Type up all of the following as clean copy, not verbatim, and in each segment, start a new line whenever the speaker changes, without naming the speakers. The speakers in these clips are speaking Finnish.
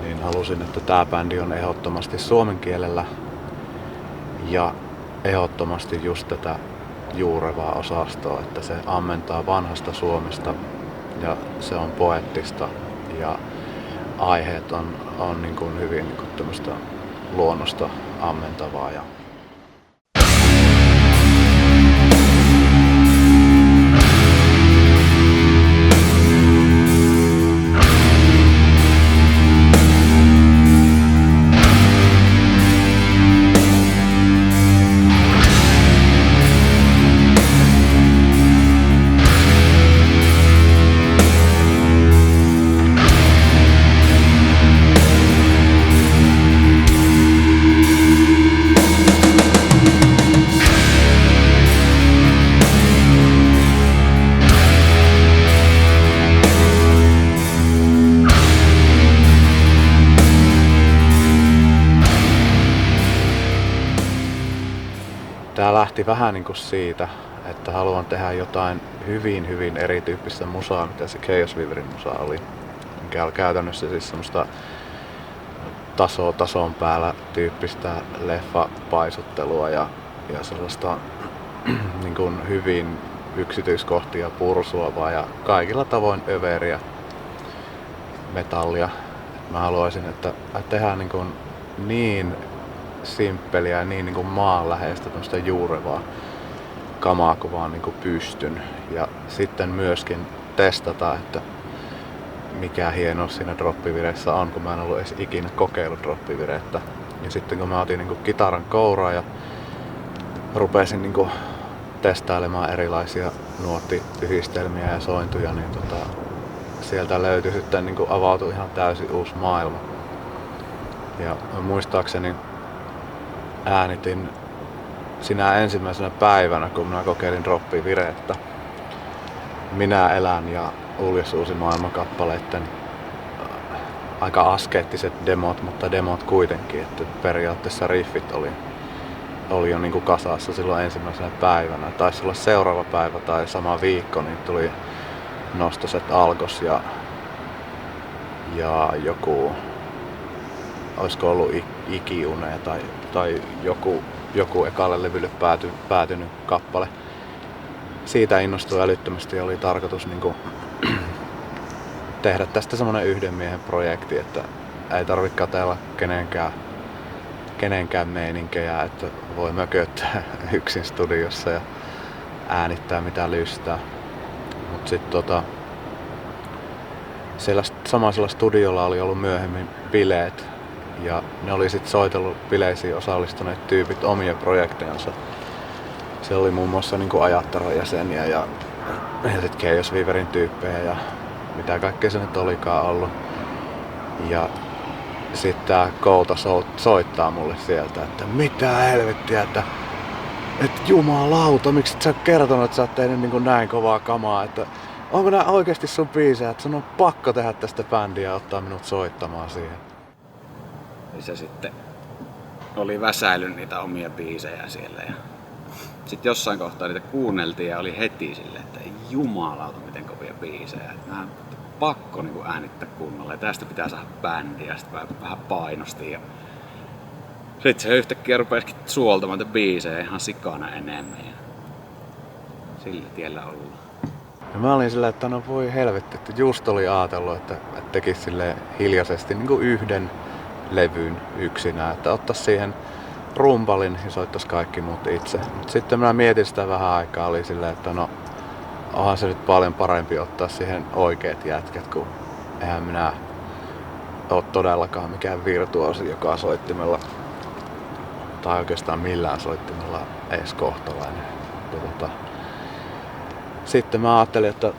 niin halusin, että tää bändi on ehdottomasti suomen kielellä ja ehdottomasti just tätä juurevaa osastoa, että se ammentaa vanhasta Suomesta ja se on poeettista ja aiheet on niin kuin hyvin niin kuin tämmöistä luonnosta ammentavaa. Tää lähti vähän niin kuin siitä, että haluan tehdä jotain hyvin erityyppistä musaa, mitä se Chaos Weaverin musa oli. Mikä on käytännössä siis semmoista tason päällä tyyppistä leffapaisuttelua ja sellaista niin kuin hyvin yksityiskohtia pursuavaa ja kaikilla tavoin överiä metallia. Mä haluaisin, että tehdään niin simppeliä ja niin kuin maanläheistä tämmöistä juurevaa kamaa kuin vaan niin kuin pystyn. Ja sitten myöskin testata, että mikä hienous siinä droppivireessä on, kun mä en ollut edes ikinä kokeillut droppivirettä. Ja sitten kun mä otin niin kuin kitaran kouraa ja rupesin niin kuin testailemaan erilaisia nuottiyhdistelmiä ja sointuja, niin sieltä löytyi sitten niin kuin avautui ihan täysin uusi maailma. Ja muistaakseni äänitin sinä ensimmäisenä päivänä, kun minä kokeilin droppivirettä Minä elän ja Uljas uusi maailma kappaleiden aika askeettiset demot, mutta demot kuitenkin, että periaatteessa riffit oli jo niinku kasassa silloin ensimmäisenä päivänä. Taisi olla seuraava päivä tai sama viikko, niin tuli Nostoset Algos ja joku, olisiko ollut Ikiune tai joku ekalle levylle päätynyt kappale. Siitä innostui älyttömästi ja oli tarkoitus niinku tehdä tästä semmonen yhden miehen projekti, että ei tarvitse katsella kenenkään meininkejä, että voi mököttää yksin studiossa ja äänittää mitä lystää. Mut sit siellä samaisella studiolla oli ollut myöhemmin bileet ja ne oli sit soitellut bileisiin osallistuneet tyypit omia projektejansa. Siellä oli muun muassa niinku Ajattaron jäseniä ja sit Chaos Weaverin tyyppejä ja mitä kaikkea se nyt olikaan ollut. Ja sit tää Kouta soittaa mulle sieltä, että mitä helvettiä, että jumalauta, miksi et sä kertonut, että sä oot tehnyt niinku näin kovaa kamaa, että onko nää oikeesti sun biisejä, että sun on pakko tehdä tästä bändiä ja ottaa minut soittamaan siihen.
Ja se sitten oli väsäillyt niitä omia biisejä siellä ja sitten jossain kohtaa niitä kuunneltiin ja oli heti silleen, että jumalauta miten kovia biisejä. Nämä on pakko niinku äänittää kunnolla ja tästä pitää saada bändiä ja sitten vähän painosti. Ja sitten se yhtäkkiä rupesikin suoltamaan niitä biisejä ihan sikana enemmän ja sillä tiellä ollaan.
Ja mä olin silleen, että no voi helvetti, että just oli ajatellut, että tekisi silleen hiljaisesti niin kuin yhden levyn yksinään, että ottais siihen rumpalin ja soittais kaikki muut itse. Mut sitten mä mietin sitä vähän aikaa, oli silleen, että no onhan se nyt paljon parempi ottaa siihen oikeat jätkät, kun eihän minä oo todellakaan mikään virtuoosi, joka soittimella tai oikeastaan millään soittimella edes kohtalainen. Sitten mä ajattelin, että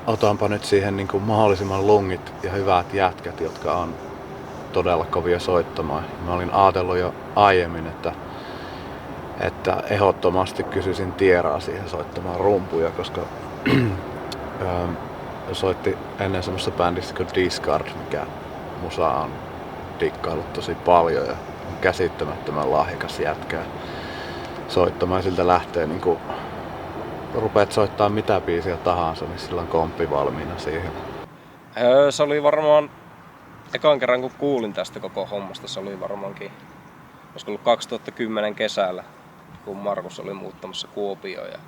otanpa nyt siihen niin kuin mahdollisimman lungit ja hyvät jätkät, jotka on todella kovia soittamaan. Mä olin ajatellut jo aiemmin, että ehdottomasti kysyisin Tieraa siihen soittamaan rumpuja, koska soitti ennen semmoista bändistä kuin Discard, mikä musa on dikkaillut tosi paljon ja on käsittämättömän lahjakas jätkää soittamaan. Siltä lähtee niinku rupeat soittaa mitä biisiä tahansa, niin sillä on komppi valmiina siihen.
Se oli varmaan ekan kerran kun kuulin tästä koko hommasta, se oli varmaankin, olisiko ollut 2010 kesällä, kun Markus oli muuttamassa Kuopioon ja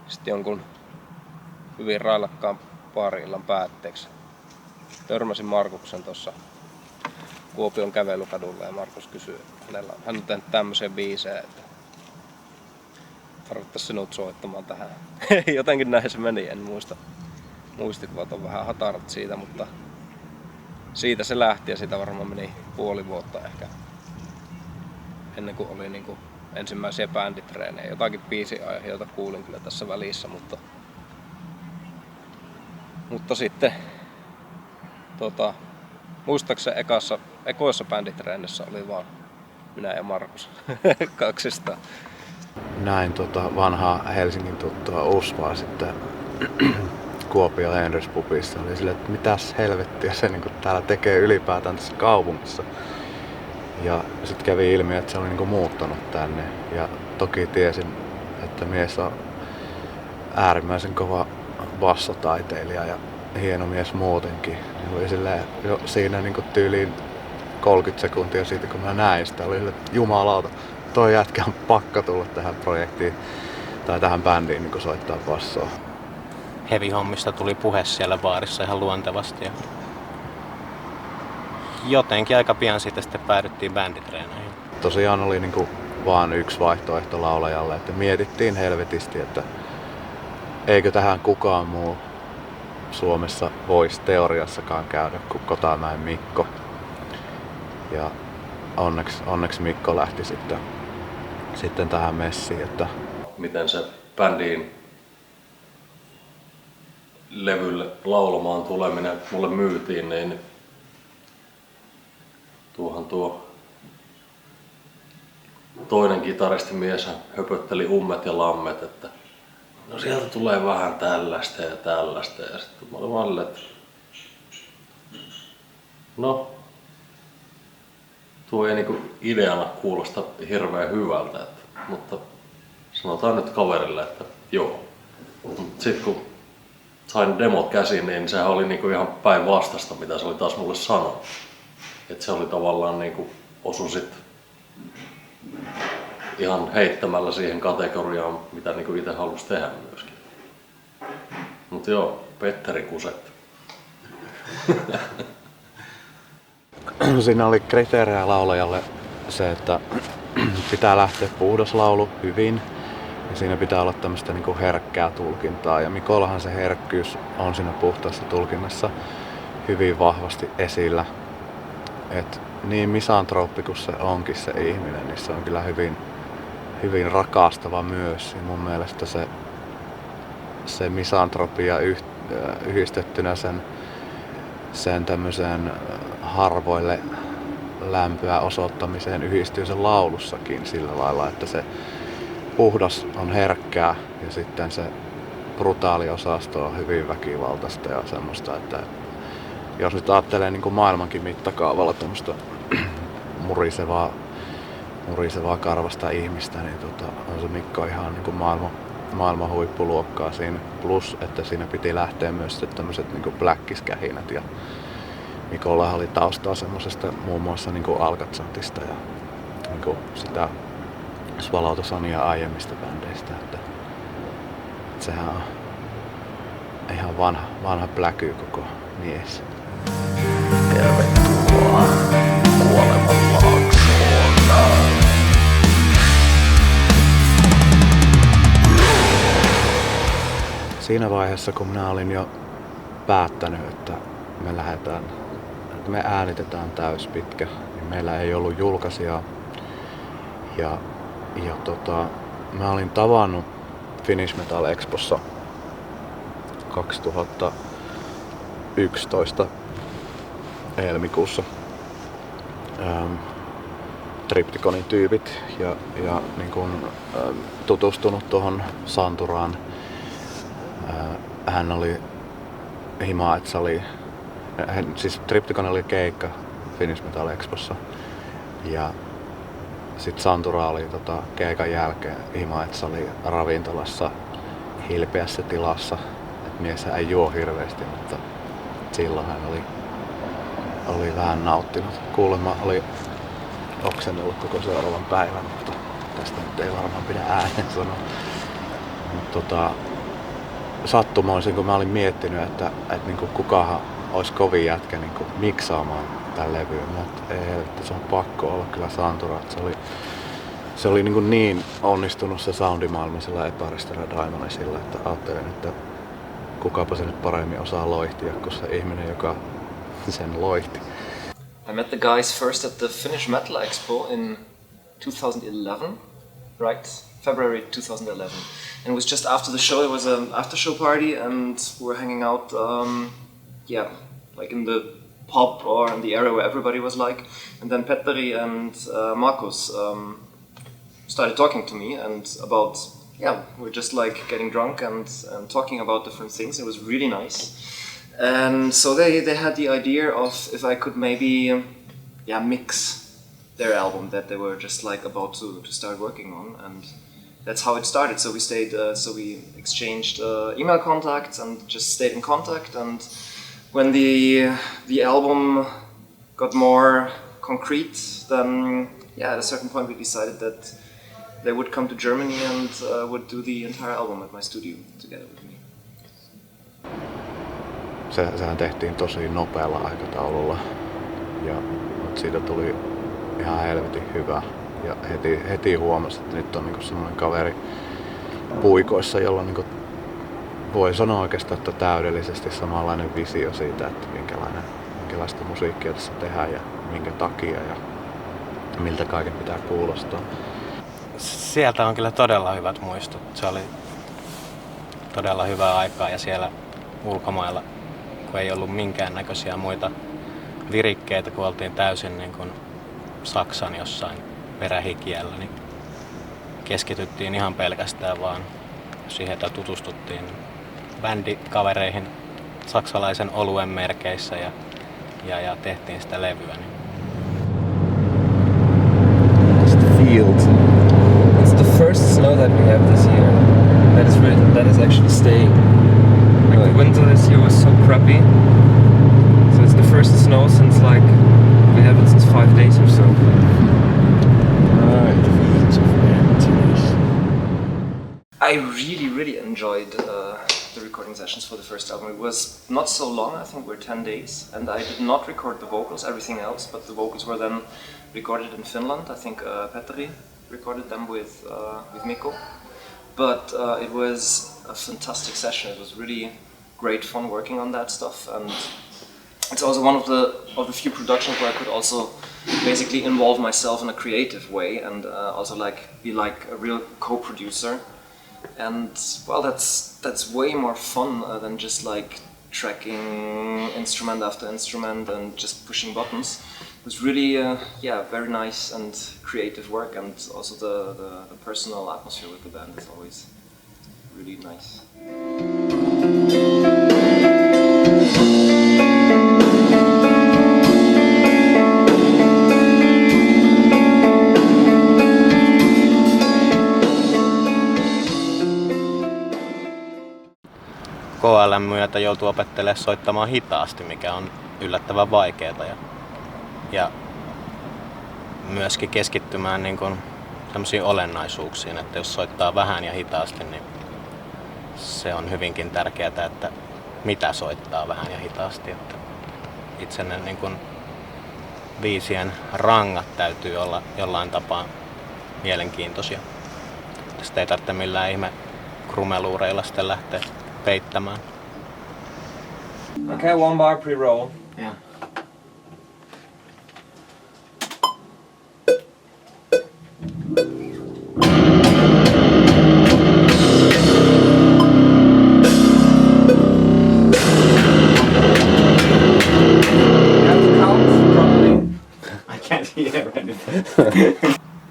sitten jonkun hyvin railakkaan baari-illan päätteeksi törmäsin Markuksen tuossa Kuopion kävelykadulla ja Markus kysyi, että hän on tehnyt tämmöisiä biisejä, että tarvittaisi sinut soittamaan tähän. Jotenkin näin se meni, en muista. Muistikuvat on vähän hatarat siitä, mutta siitä se lähti ja siitä varmaan meni puoli vuotta ehkä ennen kuin oli niin kuin ensimmäisiä bänditreenejä. Jotakin biisiaiheita, joita kuulin kyllä tässä välissä, mutta sitten muistaakseni ekoissa bänditreenissä oli vaan minä ja Markus kaksistaan.
Näin vanhaa Helsingin tuttua Usvaa sitten Kuopion Henrys pubissa. Oli silleen, että mitäs helvettiä se niin täällä tekee ylipäätään tässä kaupungissa. Ja sitten kävi ilmi, että se oli niin muuttanut tänne. Ja toki tiesin, että mies on äärimmäisen kova bassotaiteilija ja hieno mies muutenkin. Oli silleen, jo siinä niin tyyliin 30 sekuntia siitä, kun mä näin sitä, oli silleen, että jumalauta, toi jätkä on pakko tulla tähän projektiin tai tähän bändiin niin soittaa bassoa.
Heavy-hommista tuli puhe siellä baarissa ihan luontevasti. Ja jotenkin aika pian siitä sitten päädyttiin bänditreeneihin.
Tosiaan oli niin vaan yksi vaihtoehto laulajalle, että mietittiin helvetisti, että eikö tähän kukaan muu Suomessa voisi teoriassakaan käydä kuin Kotamäen Mikko. Ja onneksi Mikko lähti sitten tähän messiin. Että
miten se bändiin levylle laulamaan tuleminen mulle myytiin, niin tuo toinen kitaristimies höpötteli ummet ja lammet, että no sieltä tulee vähän tällaista ja tällaista. Ja sitten mä olin vaan, että no, tuo ei niinku ideana kuulosta hirveän hyvältä, mutta sanotaan nyt kaverille, että joo. Sitten kun sain demot käsiin, niin sehän oli niinku ihan päinvastasta, mitä se oli taas mulle sanonut. Että se oli tavallaan niinku osu sit ihan heittämällä siihen kategoriaan, mitä niinku itse halusi tehdä myöskin. Mut joo, Petteri Kuset.
Siinä oli kriteerejä laulajalle se, että pitää lähteä puhdas laulu hyvin ja siinä pitää olla tämmöistä niinku herkkää tulkintaa. Ja Mikollahan se herkkyys on siinä puhtaassa tulkinnassa hyvin vahvasti esillä. Et niin misantrooppi kuin se onkin se ihminen, niin se on kyllä hyvin rakastava myös. Ja mun mielestä se misantropia yhdistettynä sen tämmöiseen harvoille lämpöä osoittamiseen yhdistyy sen laulussakin sillä lailla, että se puhdas on herkkää ja sitten se brutaali osasto on hyvin väkivaltaista ja semmoista, että jos nyt ajattelee niin kuin maailmankin mittakaavalla tämmöistä murisevaa karvasta ihmistä, niin on se Mikko ihan niin kuin maailman huippuluokkaa siinä. Plus, että siinä piti lähteä myös tämmöiset niin kuin bläkkiskähinät ja Mikolla oli taustaa semmosesta muun muassa niin kuin Alcazatista ja niin kuin sitä Swallow Sonia aiemmista bändeistä, että sehän on ihan vanha pläky koko mies.
Tervetuloa kuoleman laaksoon.
Siinä vaiheessa, kun minä olin jo päättänyt, että me äänitetään täyspitkä, niin meillä ei ollut julkaisijaa. Ja mä olin tavannut Finnish Metal Expossa 2011 helmikuussa Triptykonin tyypit ja niin kun, tutustunut tuohon Santuraan. Hän oli siis Triptykon oli keikka Finnish Metal Expossa ja sitten Santura oli keikan jälkeen Himaetsa oli ravintolassa hilpeässä tilassa. Et mies ei juo hirveästi, mutta silloin hän oli oli vähän nauttinut. Kuulemma oli oksennellut koko seuraavan päivän, mutta tästä nyt ei varmaan pidä ääneen sanoa. Mutta sattumoisin, kun mä olin miettinyt, että niinku kukahan olisi kovin jätkä niinku miksaamaan tämän levyyn. Että se on pakko olla kyllä Santura. Se oli niin onnistunut se soundimaailma sillä Eparistella Daimonisilla, että ajattelin, että kukapa se nyt paremmin osaa loihtia kuin se ihminen, joka sen loihti.
I met the guys first at the Finnish Metal Expo in 2011, right? February 2011. And it was just after the show. It was an after show party and we were hanging out, like in the pub or in the area where everybody was like. And then Petteri and Markus started talking to me and about, we're just like getting drunk and talking about different things. It was really nice. And so they had the idea of if I could maybe mix their album that they were just like about to start working on, and that's how it started. So we stayed, we exchanged email contacts and just stayed in contact. And when the album got more concrete, then at a certain point we decided that they would come to Germany and would do the entire album at my studio together with me.
Sehän tehtiin tosi nopealla aikataululla, mutta siitä tuli ihan helvetin hyvä. Ja heti huomasi, että nyt on niinku semmoinen kaveri puikoissa, jolla niinku voi sanoa oikeastaan, että täydellisesti samanlainen visio siitä, että minkälaista musiikkia tässä tehdään ja minkä takia ja miltä kaiken pitää kuulostaa.
Sieltä on kyllä todella hyvät muistot. Se oli todella hyvää aikaa ja siellä ulkomailla, kun ei ollut minkäännäköisiä muita virikkeitä, kun oltiin täysin niin kuin Saksan jossain perähikiellä, niin keskityttiin ihan pelkästään vaan siihen, että tutustuttiin bändikavereihin saksalaisen oluen merkeissä ja tehtiin sitä levyä. Niin.
It's the first snow that we have this year. That is actually staying. Like the winter this year was so crappy. So it's the first snow since like we have it since 5 days or so. I really enjoyed the recording sessions for the first album. It was not so long, I think we're 10 days, and I did not record the vocals, everything else, but the vocals were then recorded in Finland. I think Petteri recorded them with Mikko. But it was a fantastic session. It was really great fun working on that stuff, and it's also one of the few productions where I could also basically involve myself in a creative way and also like be like a real co-producer. And well, that's way more fun than just like tracking instrument after instrument and just pushing buttons. It was really very nice and creative work, and also the personal atmosphere with the band is always really nice.
KLM myötä joutuu opettelemaan soittamaan hitaasti, mikä on yllättävän vaikeaa ja myöskin keskittymään niin kuin sellaisiin olennaisuuksiin, että jos soittaa vähän ja hitaasti, niin se on hyvinkin tärkeää, että mitä soittaa vähän ja hitaasti. Että itse ne niin kuin biisien rangat täytyy olla jollain tapaa mielenkiintoisia. Sitä ei tarvitse millään ihme krumeluureilla sitten lähteä peittämään.
Okay, one bar pre-roll.
Yeah.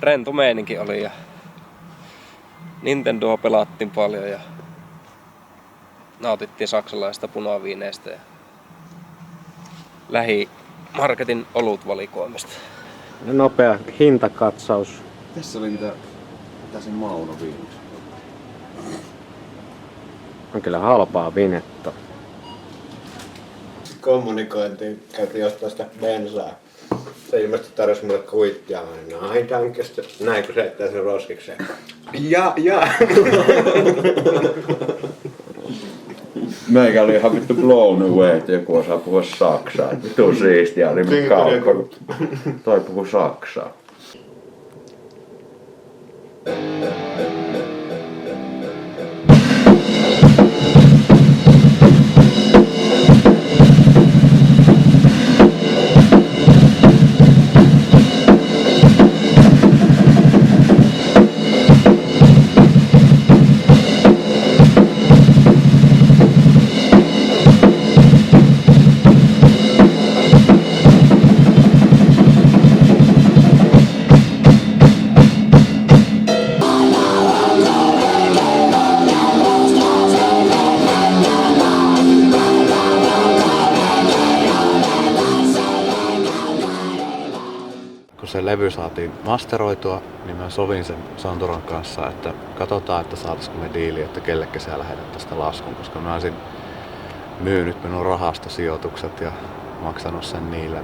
Rento meininki oli ja Nintendoa pelattiin paljon ja nautittiin saksalaisesta punaviineistä ja lähimarketin olutvalikoimista.
Nopea hintakatsaus.
Tässä oli mitä sen Mauno viimeksi.
On kyllä halpaa vinettä.
kommunikointiin, käytiin jostain sitä bensaa. Se ilmeisesti tarjosi mulle kuittia, näin tankista, näin kun se heittää sen roskikseen. Ja.
Meikä oli ihan vittu blown away, että joku osaa puhua saksaa. Vittu siistiä oli mun kauppa. Toi puhuu saksaa.
Se levy saatiin masteroitua, niin mä sovin sen Santuron kanssa, että katsotaan, että saataisiko me diili, että kellekä sä lähetät tästä laskun, koska mä olisin myynyt minun rahastosijoitukset ja maksanut sen niillä,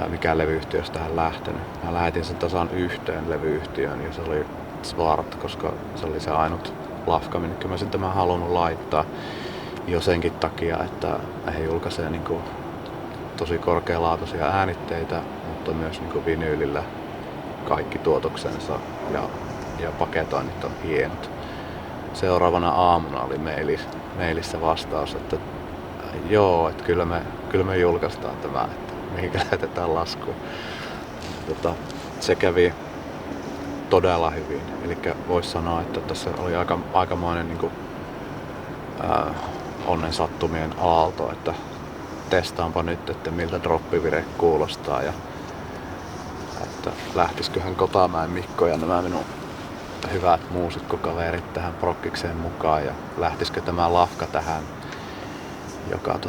mikä levyyhtiöstä tähän lähtenyt. Mä lähetin sen tasan yhteen levyyhtiöön ja se oli Svart, koska se oli se ainut lafka, minkä mä sen tämän halunnut laittaa jo senkin takia, että he julkaisee niinku tosi korkealaatuisia äänitteitä, mutta myös niin vinyylillä kaikki tuotoksensa ja paketoinnit on hienot. Seuraavana aamuna oli mailissa vastaus, että joo, että kyllä me julkaistaan tämä, että mihin lähetetään laskuun. Se kävi todella hyvin. Eli voisi sanoa, että tässä oli aikamoinen niin kuin, onnen sattumien aalto, että testaanpa nyt, että miltä droppivire kuulostaa ja että lähtisiköhän Kotamäen Mikko ja nämä minun hyvät muusikkokaverit tähän prokkikseen mukaan ja lähtisikö tämä lafka tähän, joka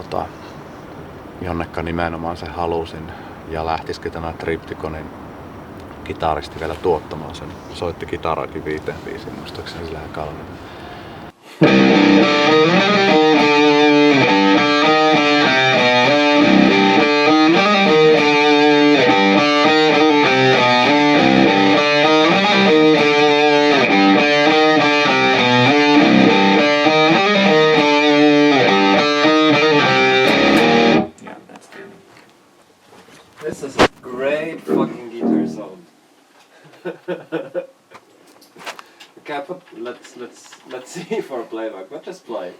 jonnekka nimenomaan se halusin ja lähtisikö tämä Triptykonin kitaristi vielä tuottamaan sen. Soitti kitarakin 5 biisiin, muistaakseni sillä kalmilla.
This is a great fucking guitar sound. Okay, let's see for a playback. But just play.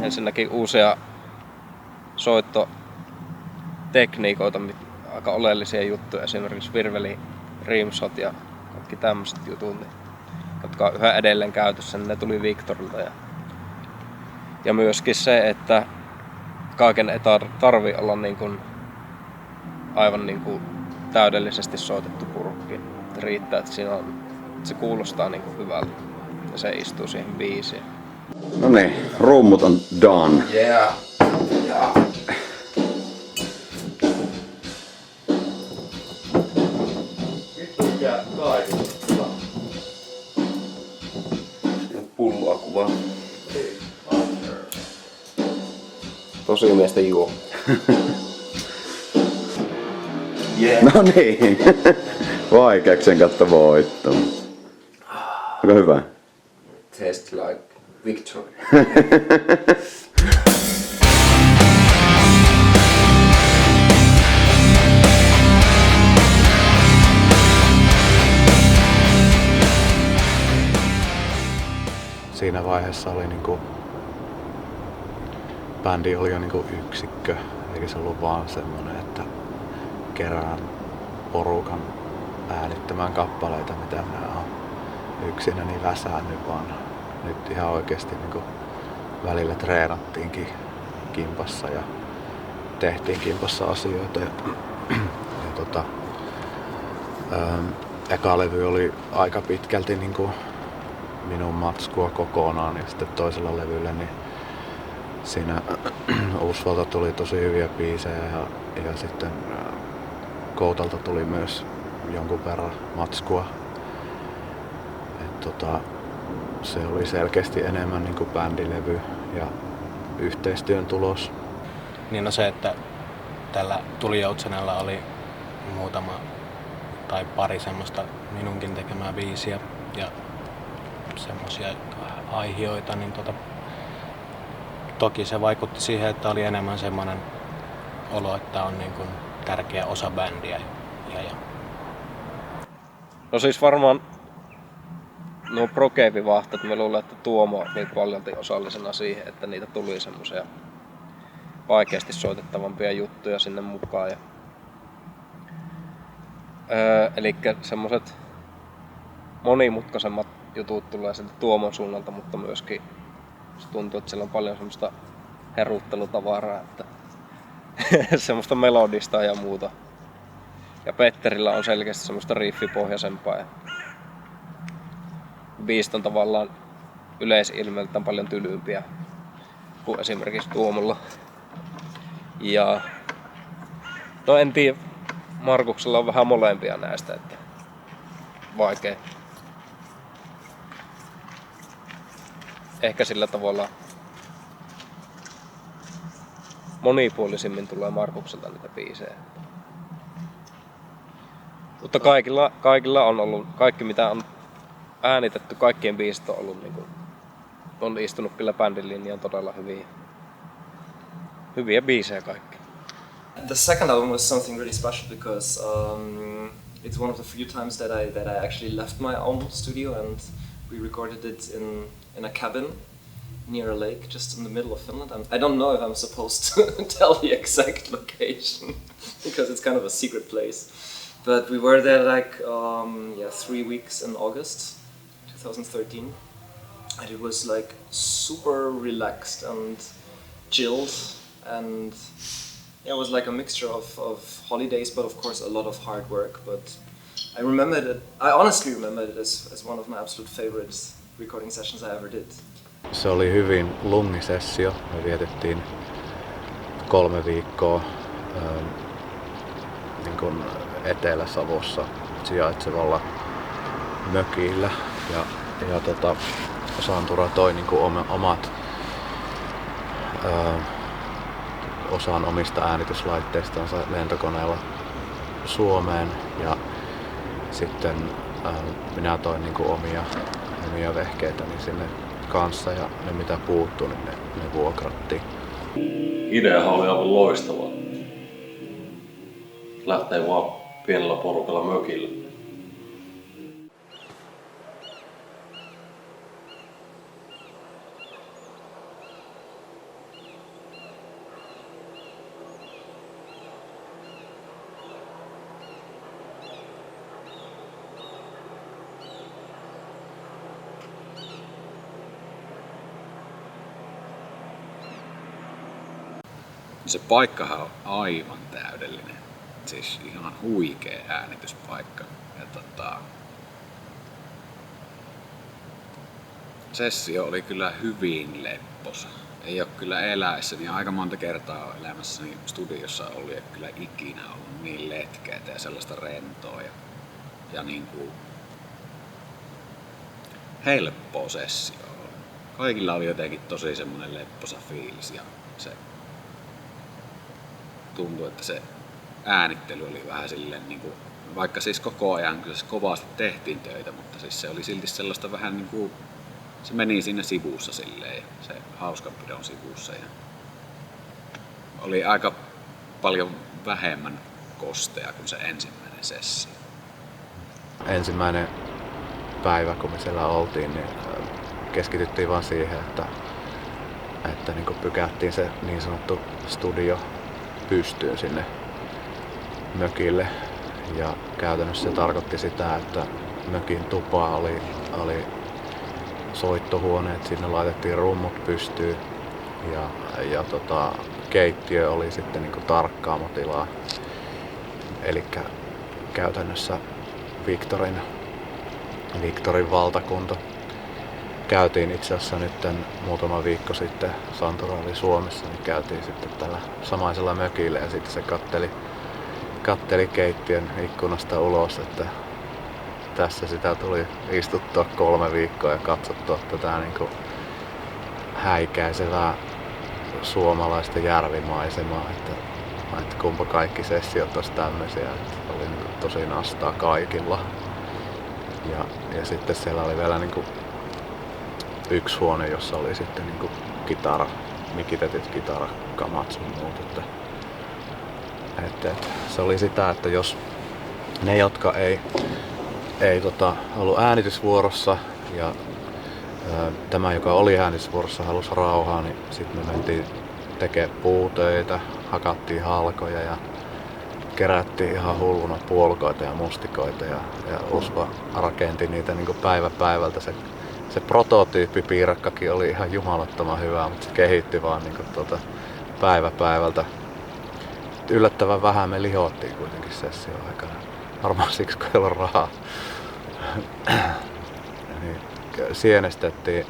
Ensinnäkin uusia soittotekniikoita, aika oleellisia juttuja, esimerkiksi virveli, rimshot ja kaikki tämmöiset jutut, jotka on yhä edelleen käytössä, ne tuli Victorilta. Ja myöskin se, että kaiken ei tarvi olla niin kuin, aivan niin kuin täydellisesti soitettu purkki. Riittää, että se kuulostaa niin kuin hyvältä ja se istuu siihen biisiin.
No niin, rummut on done.
Yeah.
Pulloa kuvaa. Tosi miestä juo.
No niin. Vaikeakseen kautta voitto. Onko hyvä?
Tastes like victory.
Siinä vaiheessa oli niinku, bändi oli jo niinku yksikkö, eikä se ollut vaan semmonen, että kerään porukan äänittämään kappaleita, mitä minä oon yksinäni väsännyt, vaan nyt ihan oikeesti niinku välillä treenattiinkin kimpassa ja tehtiin kimpassa asioita. Eka levy oli aika pitkälti niinku minun matskua kokonaan ja sitten toisella levyllä niin siinä Uusvalta tuli tosi hyviä biisejä ja sitten Koutalta tuli myös jonkun verran matskua. Se oli selkeästi enemmän niin kuin bändilevy ja yhteistyön tulos.
Niin se, että tällä Tulijoutsenella oli muutama tai pari semmoista minunkin tekemää biisiä ja semmoisia aihioita, niin toki se vaikutti siihen, että oli enemmän semmoinen olo, että on niin kuin tärkeä osa bändiä.
No siis varmaan nuo Pro-Cave-vahtat, mä luulen, että Tuomo oli paljolti osallisena siihen, että niitä tuli semmoisia vaikeasti soitettavampia juttuja sinne mukaan. Elikkä semmoset monimutkaisemmat jutut tulee sieltä Tuomon suunnalta, mutta myöskin se tuntuu, että siellä on paljon semmoista heruttelutavaraa, että semmoista melodista ja muuta. Ja Petterillä on selkeästi semmoista riffipohjaisempaa ja biisit on tavallaan yleisilmeiltään paljon tylympiä kuin esimerkiksi Tuomolla. Ja no en tiedä, Markuksella on vähän molempia näistä, että vaikea. Ehkä sillä tavalla monipuolisimmin tulee Markukselta niitä biisejä. Mutta kaikilla on ollut, kaikki mitä on äänitetty, kaikkien biisit on ollut niin kuin, on istunut kyllä bändin linjaan todella hyviä biisejä kaikki.
The second album was something really special because it's one of the few times that I actually left my own studio and we recorded it in a cabin near a lake just in the middle of Finland. And I don't know if I'm supposed to tell the exact location because it's kind of a secret place. But we were there like 3 weeks in August 2013 and it was like super relaxed and chilled and it was like a mixture of holidays but of course a lot of hard work. But I honestly remembered it as one of my absolute favorite recording sessions I ever did.
Se oli hyvin lungisessio. Me vietettiin 3 viikkoa niin kuin Etelä-Savossa sijaitsevalla mökillä ja Santura toi niin kuin omat osan omista äänityslaitteistansa lentokoneella Suomeen ja sitten minä toin niin kuin omia vehkeitäni sinne kanssa ja ne mitä puuttui, niin ne vuokrattiin.
Ideahan oli aivan loistava. Lähtee vaan pienellä porukalla mökillä.
Se paikkahan on aivan täydellinen. Siis ihan huikea äänityspaikka. Ja sessio oli kyllä hyvin lepposa. Ei ole kyllä eläessäni aika monta kertaa elämässäni studiossa ollut ja kyllä ikinä ollut niin letkeätä ja sellaista rentoa ja niin kuin helppoa sessio. Kaikilla oli jotenkin tosi semmoinen lepposa fiilis ja se tuntui, että se äänittely oli vähän silleen, niin kuin, vaikka siis koko ajan kyllä se kovasti tehtiin töitä, mutta siis se oli silti sellaista vähän niin kuin, se meni siinä sivussa silleen, se hauskanpidon sivussa. Ja oli aika paljon vähemmän kosteja kuin se ensimmäinen sessio.
Ensimmäinen päivä, kun me siellä oltiin, niin keskityttiin vaan siihen, että niin kuin pykättiin se niin sanottu studio pystyyn sinne mökille. Ja käytännössä se tarkoitti sitä, että mökin tupa oli soittohuoneet, sinne laitettiin rummut pystyyn ja keittiö oli sitten niin kuin tarkkaamotilaa. Eli käytännössä Victorin valtakunta. Käytiin itse asiassa nyt muutama viikko sitten, Santura oli Suomessa, niin käytiin sitten tällä samaisella mökillä ja sitten se katteli keittiön ikkunasta ulos, että tässä sitä tuli istuttua 3 viikkoa ja katsottua tätä niin kuin häikäisevää suomalaista järvimaisemaa, että kumpa kaikki sessiot olisi tämmöisiä, että oli niin kuin tosi nastaa kaikilla. Ja sitten siellä oli vielä niin kuin yksi huone, jossa oli sitten niin kuin mikitetyt kitarakamat sun muut. Että se oli sitä, että jos ne, jotka ei ollut äänitysvuorossa ja tämä, joka oli äänitysvuorossa, halusi rauhaa, niin sitten me mentiin tekemään puutöitä, hakattiin halkoja ja kerättiin ihan hulluna puolukoita ja mustikoita ja Usva rakenti niitä niin kuin päivä päivältä. Se prototyyppipiirakkakin oli ihan jumalattoman hyvä, mutta se kehittyi vaan niin kuin päivä päivältä. Yllättävän vähän me lihottiin kuitenkin session aikana. Varmaan siksi, kun ei ollut rahaa. Niin, sienestettiin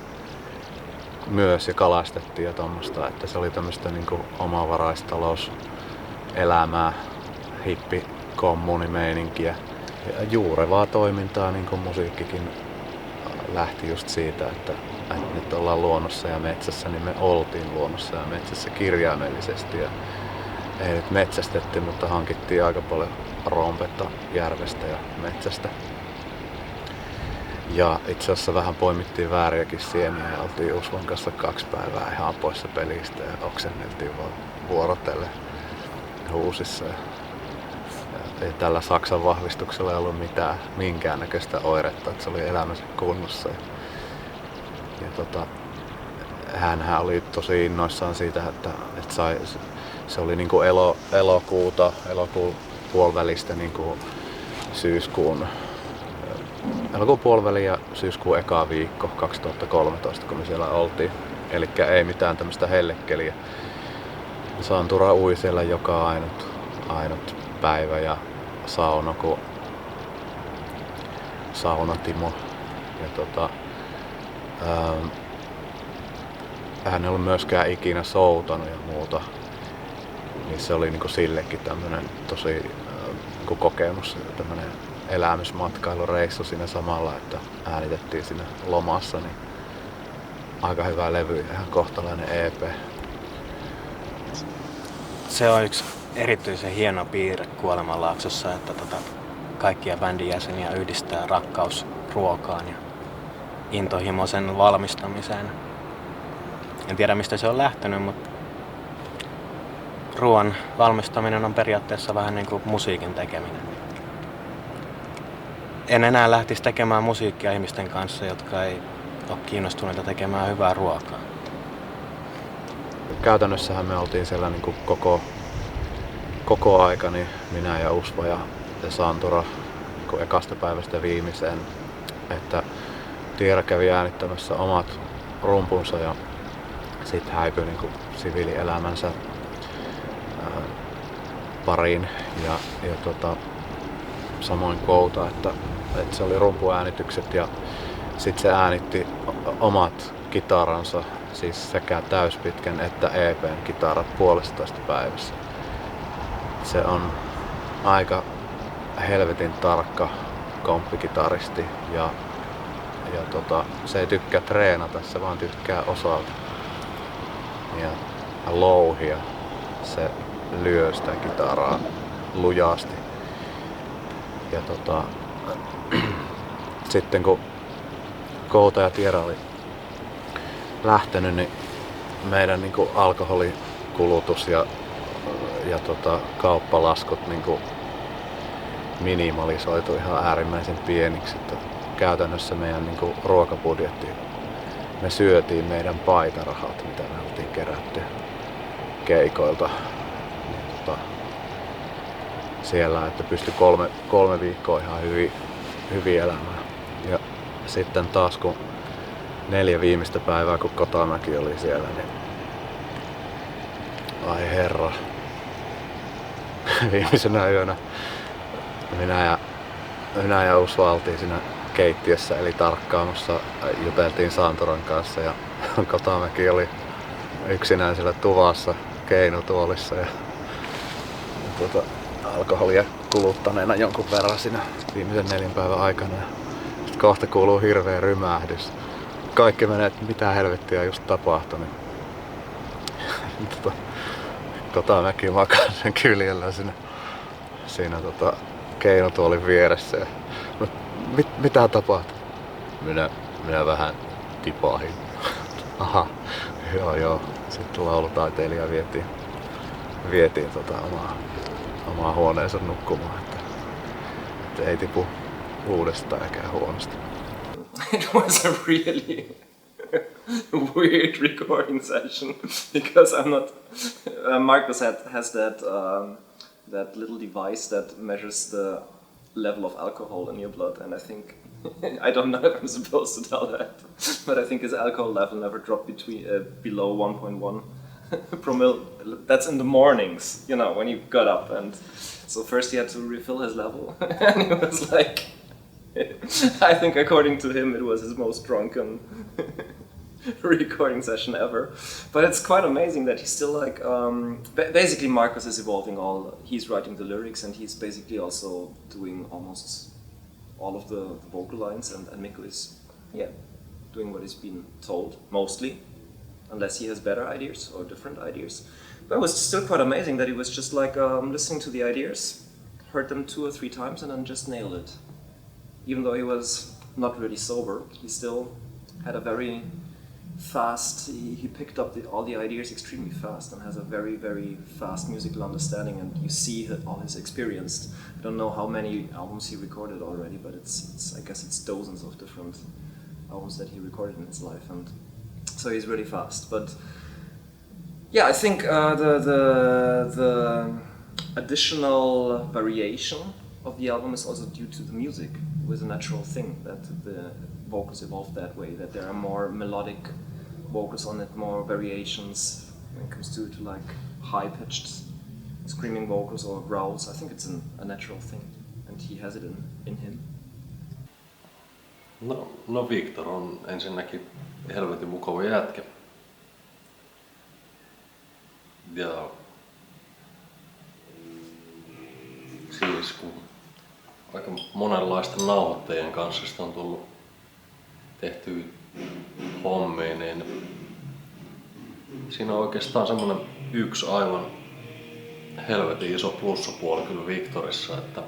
myös ja kalastettiin ja tommoista, että se oli tämmöistä niin kuin omavaraistalouselämää, hippikommunimeininkiä ja juurevaa toimintaa, niin kuin musiikkikin lähti just siitä, että nyt ollaan luonnossa ja metsässä, niin me oltiin luonnossa ja metsässä kirjaimellisesti. Ja ei nyt metsästetty, mutta hankittiin aika paljon rompetta järvestä ja metsästä. Ja itse asiassa vähän poimittiin vääriäkin sieniä ja oltiin Usvan kanssa 2 päivää ihan poissa pelistä ja oksenneltiin vaan vuorotelle huusissa. Ja tällä Saksan vahvistuksella ei ollut minkäännäköistä oiretta, että se oli elämänsä kunnossa. Hänhän oli tosi innoissaan siitä, että se oli niinku elokuun puolivälistä niinku elokuun puoliväli ja syyskuun eka viikko 2013, kun me siellä oltiin. Elikkä ei mitään tämmöistä hellekeliä. Santura ui siellä joka ainut päivä ja Sauna Timo. Ja hän ei ollut myöskään ikinä soutanut ja muuta. Niin se oli niinku sillekin tämmönen tosi kokemus, tämmönen elämysmatkailureissu siinä samalla, että äänitettiin siinä lomassa, niin aika hyvä levy ja ihan kohtalainen EP.
Se on yksi erityisen hieno piirre Kuolemanlaaksossa, että kaikkia bändin jäseniä yhdistää rakkaus ruokaan ja intohimo sen valmistamiseen. En tiedä mistä se on lähtenyt, mutta ruoan valmistaminen on periaatteessa vähän niin kuin musiikin tekeminen. En enää lähtisi tekemään musiikkia ihmisten kanssa, jotka ei ole kiinnostuneita tekemään hyvää ruokaa.
Käytännössähän me oltiin siellä niin kuin koko aika, niin minä ja Usva ja Santura niin ekasta päivästä viimeiseen. Että Tiira kävi äänittämässä omat rumpunsa ja sitten häipyi niin kuin siviilielämänsä pariin ja samoin Kouta, että se oli rumpuäänitykset ja sitten se äänitti omat kitaransa, siis sekä täyspitkän että EP:n kitarat 1,5 päivässä. Se on aika helvetin tarkka komppikitaristi ja se ei tykkää treenata, se vaan tykkää osata ja louhia. Se lyö sitä kitaraa lujasti. Ja sitten kun Kouta ja Tiera oli lähtenyt, niin meidän niin kuin alkoholikulutus ja kauppalaskut niin kuin minimalisoitu ihan äärimmäisen pieniksi. Että käytännössä meidän niin kuin ruokabudjetti, me syötiin meidän paitarahat, mitä me oltiin kerätty keikoilta siellä, että pystyi kolme viikkoa ihan hyvin elämään. Ja sitten taas kun 4 viimeistä päivää, kun Kotamäki oli siellä, niin ai herra. Viimeisenä yönä minä ja Usva oltiin siinä keittiössä eli tarkkaamossa, juteltiin Santoron kanssa ja Kotamäki oli yksinään siellä tuvassa keinutuolissa ja alkoholia kuluttaneena jonkun verran siinä viimeisen 4 päivän aikana. Sitten kohta kuuluu hirveä rymähdys. Kaikki menee, että mitä helvettiä on just tapahtunut. Kotamäki makaa sen kyljellä siinä keinutuolin vieressä. Ja, mitä tapahtui? Minä vähän tipahin. Aha, joo. Sitten laulutaiteilija vietiin omaa huoneensa nukkumaan, että ei tipu uudestaan eikä huonosti.
It was a really weird recording session because I'm not. Marcus has that little device that measures the level of alcohol in your blood, and I think I don't know if I'm supposed to tell that, but I think his alcohol level never dropped below 1.1 promille. That's in the mornings, you know, when he got up, and so first he had to refill his level, and he was like, I think according to him it was his most drunken recording session ever. But it's quite amazing that he's still like, basically Marcus is evolving he's writing the lyrics and he's basically also doing almost all of the vocal lines, and Mikko is, doing what he's been told, mostly, unless he has better ideas or different ideas. But it was still quite amazing that he was just like listening to the ideas, heard them 2 or 3 times and then just nailed it. Even though he was not really sober, he still had a very fast, he picked up all the ideas extremely fast and has a very, very fast musical understanding, and you see all his experience. I don't know how many albums he recorded already, but I guess it's dozens of different albums that he recorded in his life, and so he's really fast. But yeah, I think the additional variation of the album is also due to the music. It was a natural thing that the vocals evolved that way, that there are more melodic vocals on it, more variations when it comes to like high-pitched screaming vocals or growls. I think it's a natural thing, and he has it in him.
No Victor on ensinnäkin helvetin mukava jätkä. Ja siis kun aika monenlaisten nauhoittajien kanssa sitä on tullut tehtyä hommia, niin siinä on oikeastaan semmonen yksi aivan helvetin iso plussapuoli kyllä Victorissa, että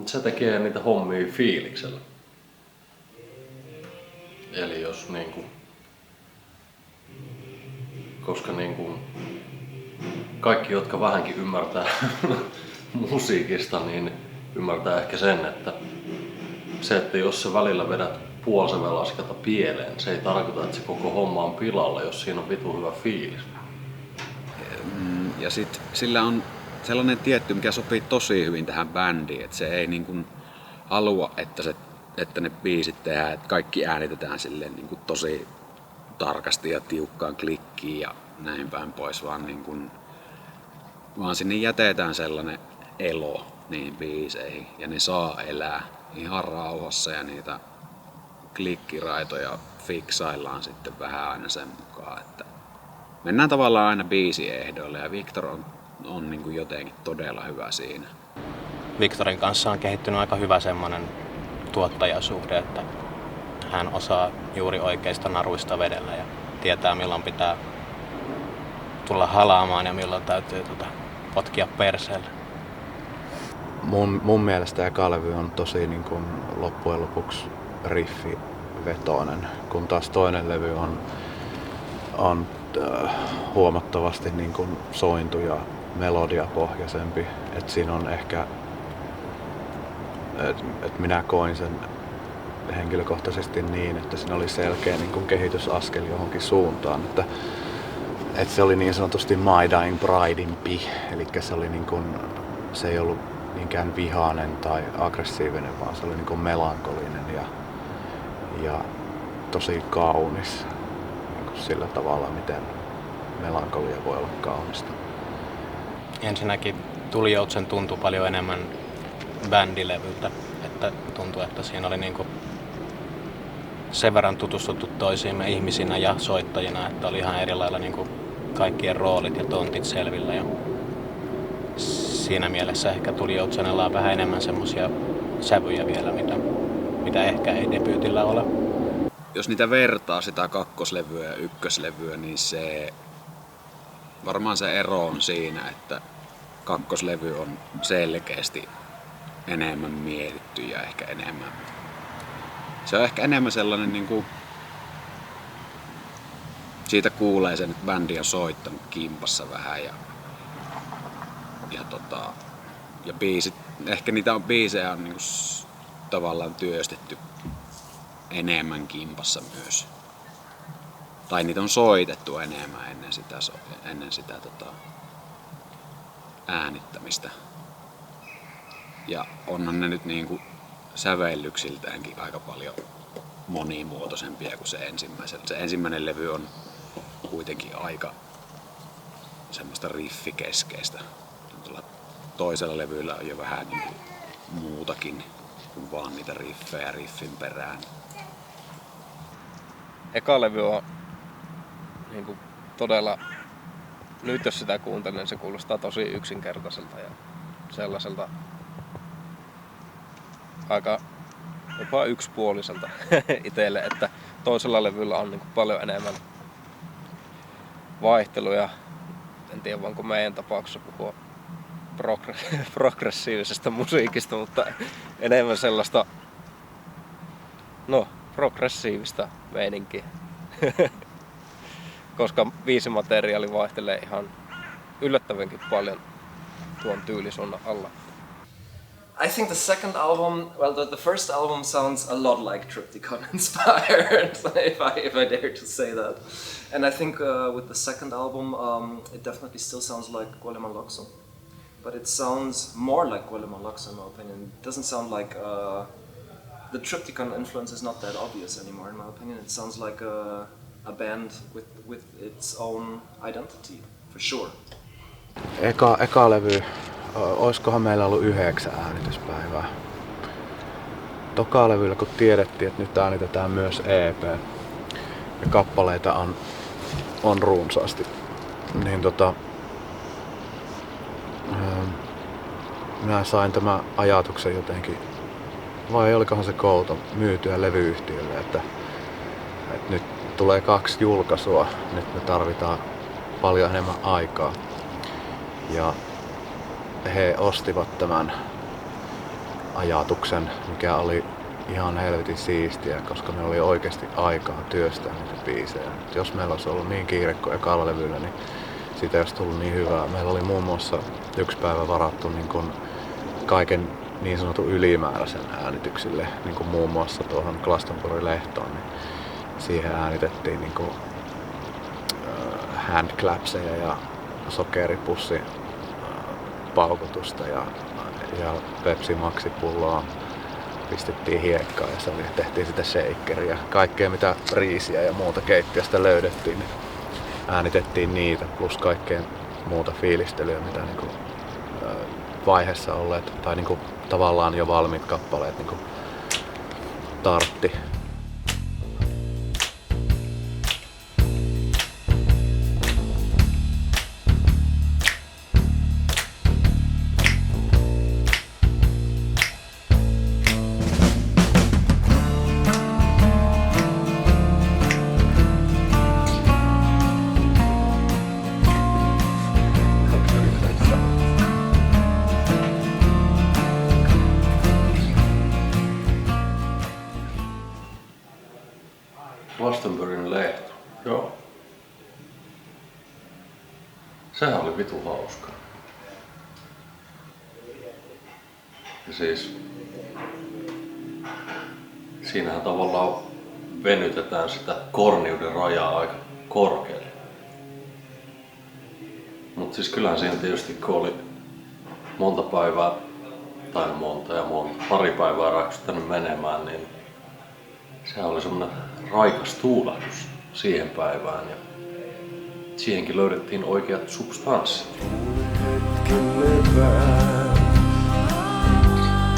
se tekee niitä hommia fiiliksellä. Eli jos niinku, koska niinku kaikki, jotka vähänkin ymmärtää musiikista, niin ymmärtää ehkä sen, että jos sä välillä vedät puolisävelaskelta pieleen, se ei tarkoita, että se koko homma on pilalla, jos siinä on vitu hyvä fiilis.
Ja sit sillä on sellainen tietty, mikä sopii tosi hyvin tähän bändiin, että se ei niin kuin halua, että ne biisit tehdään, että kaikki äänitetään silleen niin kuin tosi tarkasti ja tiukkaan klikkiin ja näin päin pois, vaan sinne jätetään sellainen elo niihin biiseihin ja ne saa elää ihan rauhassa ja niitä klikkiraitoja fiksaillaan sitten vähän aina sen mukaan, että mennään tavallaan aina biisiehdoille ja Victor on niin kuin jotenkin todella hyvä siinä.
Victorin kanssa on kehittynyt aika hyvä semmoinen tuottajasuhde, että hän osaa juuri oikeista naruista vedellä ja tietää milloin pitää tulla halaamaan ja milloin täytyy potkia perseelle.
Mun mielestä eka levy on tosi niin kuin loppujen lopuksi riffivetoinen, kun taas toinen levy on huomattavasti niin kuin sointu ja melodiapohjaisempi. Et siinä on ehkä, et minä koin sen henkilökohtaisesti niin, että siinä oli selkeä niin kuin kehitysaskel johonkin suuntaan. Että se oli niin sanotusti My Dying Brideimpi, eli se oli niin kuin, se ei ollut niinkään vihainen tai aggressiivinen, vaan se oli niin kuin melankolinen ja tosi kaunis niin kuin sillä tavalla, miten melankolia voi olla kaunista.
Ensinnäkin Tulijoutsen tuntui paljon enemmän bändilevyltä, että tuntui, että siinä oli niinku sen verran tutustuttu toisiimme ihmisinä ja soittajina, että oli ihan eri lailla niinku kaikkien roolit ja tontit selvillä. Ja siinä mielessä ehkä Tulijoutsenella on vähän enemmän semmosia sävyjä vielä, mitä ehkä ei debyytillä ole.
Jos niitä vertaa sitä kakkoslevyä ja ykköslevyä, niin varmaan se ero on siinä, että kakkoslevy on selkeästi enemmän mietitty ja ehkä enemmän. Se on ehkä enemmän sellainen niinku, siitä kuulee sen, että bändi on soittanut kimpassa vähän ja biisit, ehkä niitä biisejä on niinku tavallaan työstetty enemmän kimpassa myös. Tai niitä on soitettu enemmän ennen sitä äänittämistä. Ja onhan ne nyt niinku sävellyksiltäänkin aika paljon monimuotoisempia kuin se ensimmäinen. Se ensimmäinen levy on kuitenkin aika semmoista riffikeskeistä. Tuolla toisella levyllä on jo vähän niinku muutakin kuin vaan niitä riffejä riffin perään.
Eka levy on niinku todella, nyt jos sitä kuuntelen, niin se kuulostaa tosi yksinkertaiselta ja sellaiselta aika jopa yksipuoliselta itselle, että toisella levyllä on niinku paljon enemmän vaihteluja. En tiedä voinko meidän tapauksessa puhua progressiivisesta musiikista, mutta enemmän sellaista progressiivista meininkiä. Koska biisimateriaali vaihtelee ihan yllättävänkin paljon tuon tyylisuunnan alla.
I think the second album, well, the first album sounds a lot like Triptykon inspired, if I dare to say that. And I think with the second album, it definitely still sounds like Kuoleman Lokso. But it sounds more like Kuoleman Lokso in my opinion. It doesn't sound like, the Triptykon influence is not that obvious anymore in my opinion. It sounds like a band with its own identity, for sure.
Eka levy, oiskohan meillä ollut 9 äänityspäivää. Toka levyllä kun tiedettiin, että nyt äänitetään myös EP ja kappaleita on runsaasti, niin minä sain tämän ajatuksen jotenkin, vai olikohan se Kouto, myytyä levyyhtiölle, että nyt tulee 2 julkaisua, nyt me tarvitaan paljon enemmän aikaa. Ja he ostivat tämän ajatuksen, mikä oli ihan helvetin siistiä, koska meillä oli oikeasti aikaa työstää niitä biisejä. Jos meillä olisi ollut niin kiire kuin ekalla levyllä, niin siitä ei olisi tullut niin hyvää. Meillä oli muun muassa 1 päivä varattu niin kuin kaiken niin sanotun ylimääräisen äänityksille, niin kuin muun muassa tuohon Glastonbury-lehtoon. Niin siihen äänitettiin niin kuin handclapseja ja sokeripussi paukutusta ja Pepsi Maxi-pulloa pistettiin hiekkaa ja tehtiin sitä shakeria. Kaikkea mitä riisiä ja muuta keittiöstä löydettiin, niin äänitettiin niitä plus kaikkea muuta fiilistelyä, mitä niinku vaiheessa olleet tai niinku tavallaan jo valmiit kappaleet niinku tartti.
Glastonburyn lehto. Joo. Sehän oli vitu hauskaa. Ja siis siinähän tavallaan venytetään sitä korniuden rajaa aika korkealle. Mutta siis kyllähän siinä tietysti kun oli monta päivää, tai pari päivää rakstanut menemään, niin sehän oli semmonen raikas tuulahdus siihen päivään ja siihenkin löydettiin oikeat substanssit.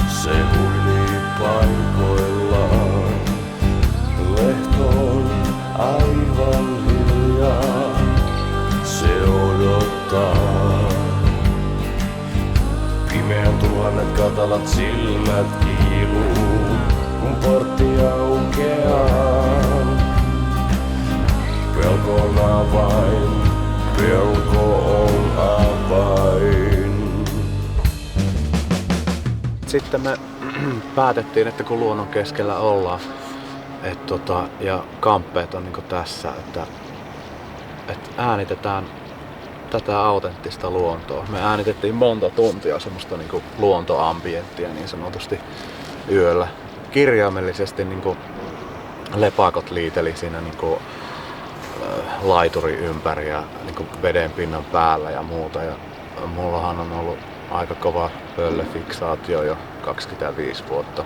Se huilii paikoillaan, lehto on aivan hiljaa, se odottaa. Pimeän tuhannet katalat silmät kiiluu, kun portti aukeaa. Pelko on avain, pelko on avain.
Sitten me päätettiin, että kun luonnon keskellä ollaan, ja kamppeet on niin tässä, että äänitetään tätä autenttista luontoa. Me äänitettiin monta tuntia semmoista niin luontoambienttia niin sanotusti yöllä. Kirjaimellisesti niin lepakot liiteli siinä niin laituri ympäri ja niin veden pinnan päällä ja muuta. Ja mullahan on ollut aika kova pöllefiksaatio jo 25 vuotta,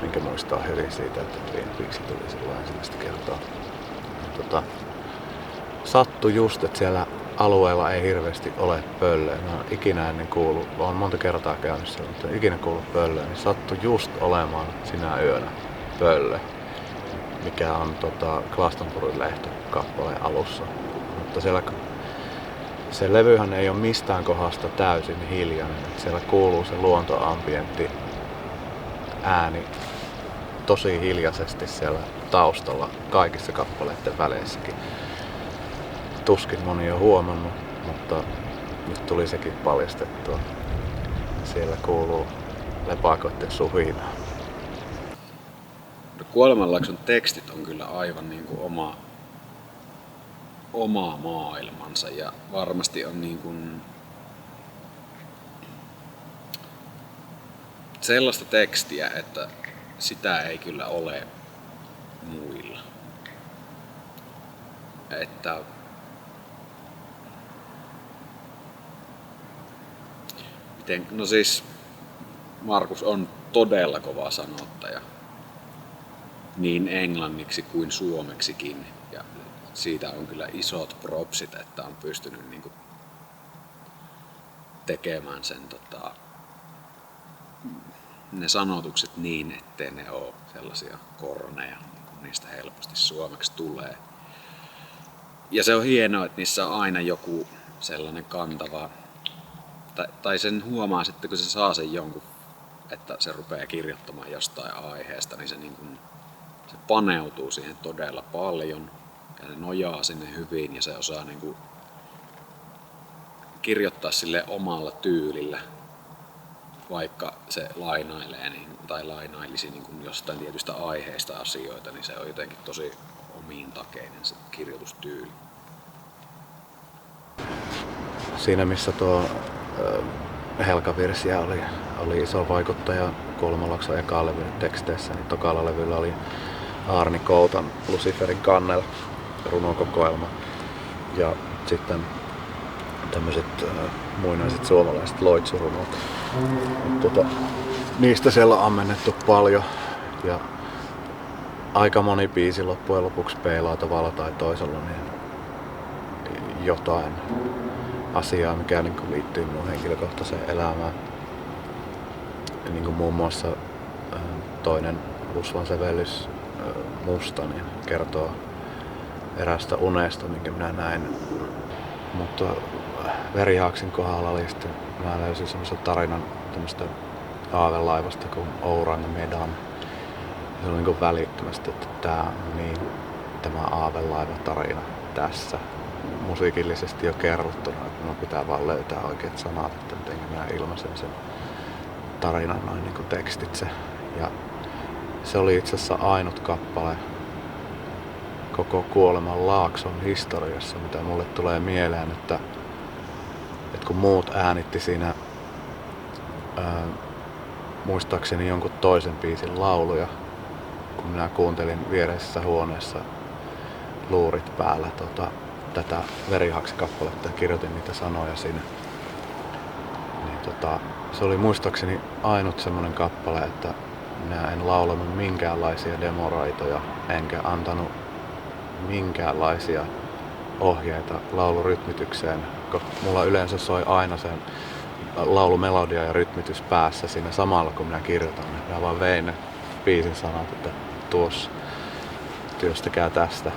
minkä muistaa hyvin siitä, että Twin Peaks tuli silloin ensimmäistä kertaa. Sattui just, että siellä alueella ei hirveästi ole pöllöä. Mä oon ikinä ennen kuullut, olen monta kertaa käynyt siellä, mutta en ikinä kuullut pöllöä, niin sattui just olemaan sinä yönä pöllö, mikä on Glastonburin lehtokappaleen alussa. Mutta siellä se levyhän ei ole mistään kohdasta täysin hiljainen. Siellä kuuluu se luontoambientti ääni tosi hiljaisesti siellä taustalla kaikissa kappaleiden väleissäkin. Tuskin moni on huomannut, mutta nyt tuli sekin paljastettua. Siellä kuuluu lepakoiden suhinaa.
Kuolemanlaakson tekstit on kyllä aivan niin kuin oma maailmansa ja varmasti on niin kuin sellaista tekstiä, että sitä ei kyllä ole muilla. Että no siis Markus on todella kova sanottaja. Niin englanniksi kuin suomeksikin. Ja siitä on kyllä isot propsit, että on pystynyt niinku tekemään sen ne sanotukset niin, ettei ne ole sellaisia korneja, niin kuin niistä helposti suomeksi tulee. Ja se on hienoa, että niissä on aina joku sellainen kantava, tai sen huomaa sitten, kun se saa sen jonkun, että se rupeaa kirjoittamaan jostain aiheesta, niin se, niin kuin, se paneutuu siihen todella paljon ja ne nojaa sinne hyvin ja se osaa niin kuin kirjoittaa sille omalla tyylillä, vaikka se lainailee tai lainailisi niin kuin jostain tietystä aiheesta asioita, niin se on jotenkin tosi omiintakeinen se kirjoitustyyli.
Siinä missä tuo Helka Virsiä oli iso vaikuttaja Kuolemanlaakson ekaan levyn teksteissä, niin tokalla levyllä oli Arni Koutan Luciferin kannel runokokoelma ja sitten tämmöiset muinaiset suomalaiset loitsurunot. Niistä siellä on ammennettu paljon ja aika moni biisi loppujen lopuksi peilaa tavalla tai toisella niin jotain asiaa, mikä niin kuin liittyy mun henkilökohtaiseen elämään. Ja niin kuin muun muassa toinen Usvan sävellys Musta niin kertoo eräästä unesta, minkä minä näin. Mutta Verihaaksin kohdalla oli sitten, mä löysin semmoisen tarinan tämmöistä aavelaivasta kuin Ourang Medan. Se oli niin kuin välittömästi, että tämä aavelaiva tarina tässä musiikillisesti jo kerrottuna, että minun pitää vaan löytää oikeat sanat, että miten minä ilmaisen sen tarinan noin niin kuin tekstitse. Ja se oli itse asiassa ainut kappale koko Kuoleman Laakson historiassa, mitä mulle tulee mieleen, että kun muut äänitti siinä muistaakseni jonkun toisen biisin lauluja, kun minä kuuntelin viereisessä huoneessa luurit päällä tätä Verihaksi-kappaletta ja kirjoitin niitä sanoja siinä. Niin se oli muistaakseni ainut semmonen kappale, että minä en laulanut minkäänlaisia demoraitoja, enkä antanut minkäänlaisia ohjeita laulurytmitykseen. Mulla yleensä soi aina sen laulumelodia ja rytmitys päässä siinä samalla kun minä kirjoitan. Minä vaan vein ne biisin sanat, että tuossa työstäkää tästä.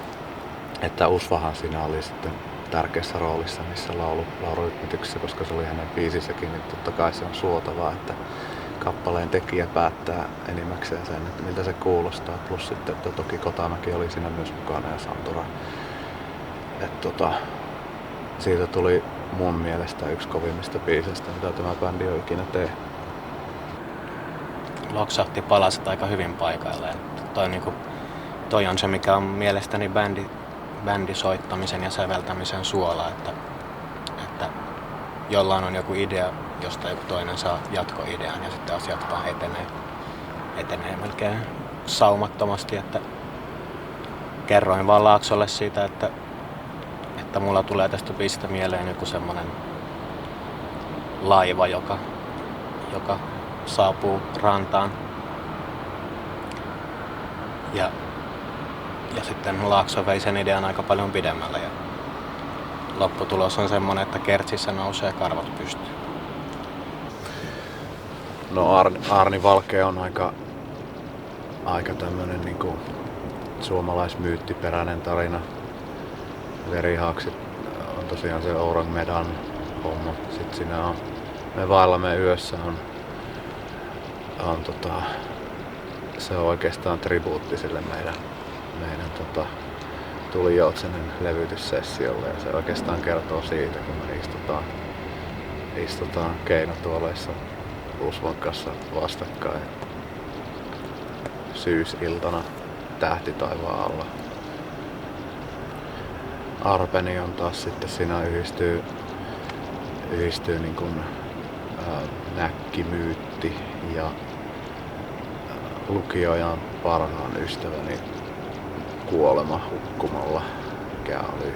Että Usvahan siinä oli sitten tärkeässä roolissa niissä laulurytmityksissä, koska se oli hänen biisissäkin, niin totta kai se on suotavaa, että kappaleen tekijä päättää enimmäkseen sen, että miltä se kuulostaa. Plus sitten, että toki Kotamäki oli siinä myös mukana ja Santura. Että siitä tuli mun mielestä yksi kovimmista biiseistä, mitä tämä bändi on ikinä tehnyt.
Loksahti palaset aika hyvin paikalleen. Toi on se, mikä on mielestäni bändisoittamisen ja säveltämisen suola, että jollain on joku idea, josta joku toinen saa jatkoidean ja sitten asiat vaan etenee melkein saumattomasti. Että kerroin vaan Laaksolle siitä, että mulla tulee tästä biisistä mieleen joku semmonen laiva, joka saapuu rantaan. Ja sitten Laakso vei sen idean aika paljon pidemmälle ja lopputulos on semmonen, että kertsissä nousee karvat pystyyn.
No Arni Valkea on aika tämmönen niinku suomalaismyyttiperäinen tarina. Verihaksit on tosiaan se Ourang Medan homma. Sitten siinä on Me vaellamme yössä se on oikeastaan tribuutti sille meidän Tuli Joutsenen levytyssessiolle ja se oikeastaan kertoo siitä, kun me istutaan keinotuoleissa Usvan kanssa vastakkain syysiltana tähtitaivaan alla. Arpeni on taas sitten siinä yhdistyy niin kuin, näkkimyytti ja lukijojan parhaan ystäväni kuolema hukkumalla, mikä oli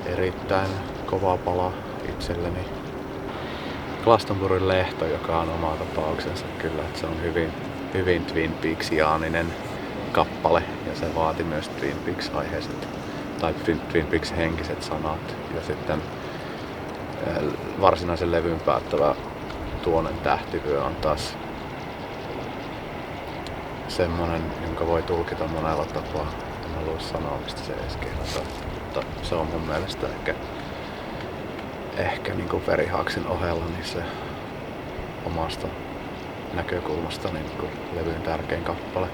erittäin kova pala itselleni. Glastonburin lehto, joka on oma tapauksensa kyllä, että se on hyvin Twin Peaksiaaninen kappale ja se vaati myös Twin Peaks-aiheiset tai Twin Peaks henkiset sanat ja sitten varsinaisen levyn päättävä Tuonen tähtivyö on taas semmonen, jonka voi tulkita monella tapaa. En halua sanoa, mistä se edes kertoo, mutta se on mun mielestä ehkä niin kuin Verihaksin ohella niin se omasta näkökulmasta niin kuin levyn tärkein kappale.